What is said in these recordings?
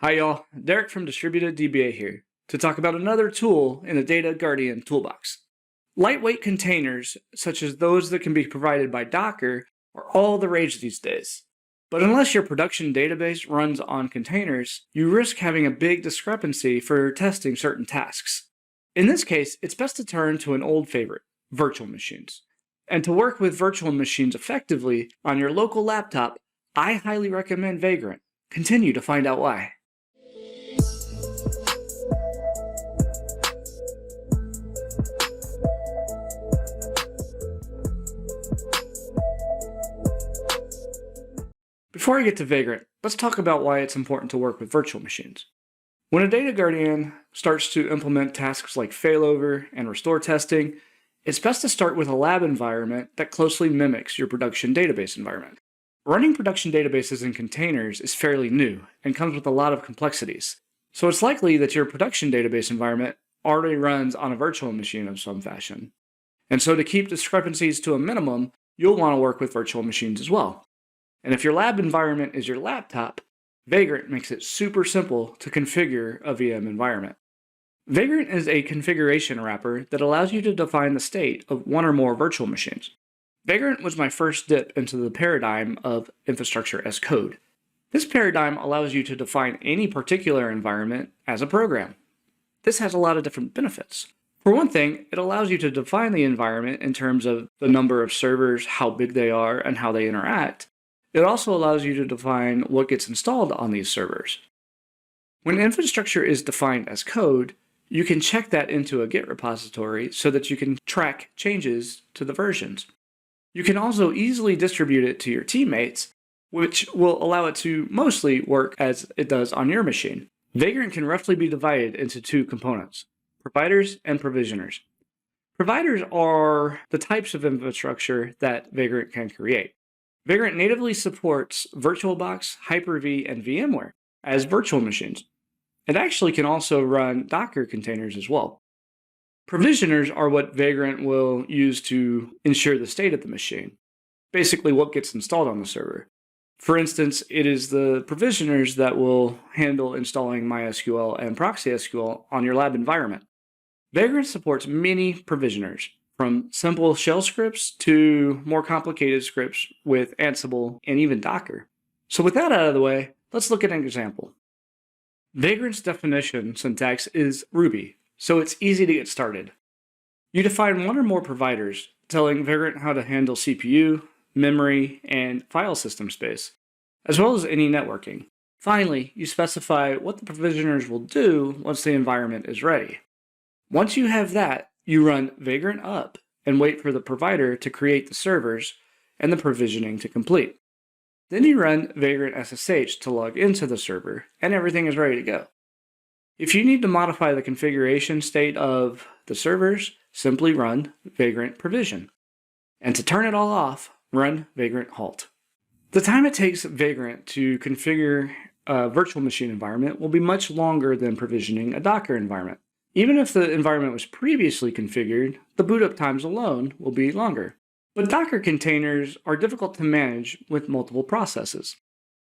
Hi y'all, Derek from Distributed DBA here to talk about another tool in the Data Guardian toolbox. Lightweight containers, such as those that can be provided by Docker, are all the rage these days. But unless your production database runs on containers, you risk having a big discrepancy for testing certain tasks. In this case, it's best to turn to an old favorite, virtual machines. And to work with virtual machines effectively on your local laptop, I highly recommend Vagrant. Continue to find out why. Before I get to Vagrant, let's talk about why it's important to work with virtual machines. When a Data Guardian starts to implement tasks like failover and restore testing, it's best to start with a lab environment that closely mimics your production database environment. Running production databases in containers is fairly new and comes with a lot of complexities, so it's likely that your production database environment already runs on a virtual machine of some fashion. And so to keep discrepancies to a minimum, you'll want to work with virtual machines as well. And if your lab environment is your laptop, Vagrant makes it super simple to configure a VM environment. Vagrant is a configuration wrapper that allows you to define the state of one or more virtual machines. Vagrant was my first dip into the paradigm of infrastructure as code. This paradigm allows you to define any particular environment as a program. This has a lot of different benefits. For one thing, it allows you to define the environment in terms of the number of servers, how big they are, and how they interact. It also allows you to define what gets installed on these servers. When infrastructure is defined as code, you can check that into a Git repository so that you can track changes to the versions. You can also easily distribute it to your teammates, which will allow it to mostly work as it does on your machine. Vagrant can roughly be divided into two components, providers and provisioners. Providers are the types of infrastructure that Vagrant can create. Vagrant natively supports VirtualBox, Hyper-V, and VMware as virtual machines. It actually can also run Docker containers as well. Provisioners are what Vagrant will use to ensure the state of the machine, basically what gets installed on the server. For instance, it is the provisioners that will handle installing MySQL and ProxySQL on your lab environment. Vagrant supports many provisioners, from simple shell scripts to more complicated scripts with Ansible and even Docker. So with that out of the way, let's look at an example. Vagrant's definition syntax is Ruby, so it's easy to get started. You define one or more providers, telling Vagrant how to handle CPU, memory, and file system space, as well as any networking. Finally, you specify what the provisioners will do once the environment is ready. Once you have that, you run Vagrant up and wait for the provider to create the servers and the provisioning to complete. Then you run Vagrant SSH to log into the server, and everything is ready to go. If you need to modify the configuration state of the servers, simply run Vagrant provision. And to turn it all off, run Vagrant halt. The time it takes Vagrant to configure a virtual machine environment will be much longer than provisioning a Docker environment. Even if the environment was previously configured, the boot up times alone will be longer. But Docker containers are difficult to manage with multiple processes.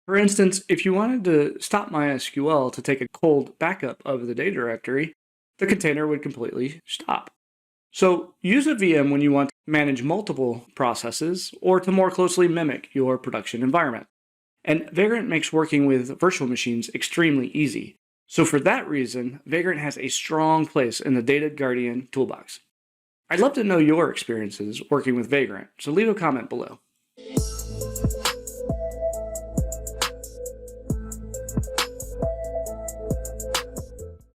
For instance, if you wanted to stop MySQL to take a cold backup of the data directory, the container would completely stop. So use a VM when you want to manage multiple processes or to more closely mimic your production environment. And Vagrant makes working with virtual machines extremely easy. So for that reason, Vagrant has a strong place in the Data Guardian toolbox. I'd love to know your experiences working with Vagrant, so leave a comment below.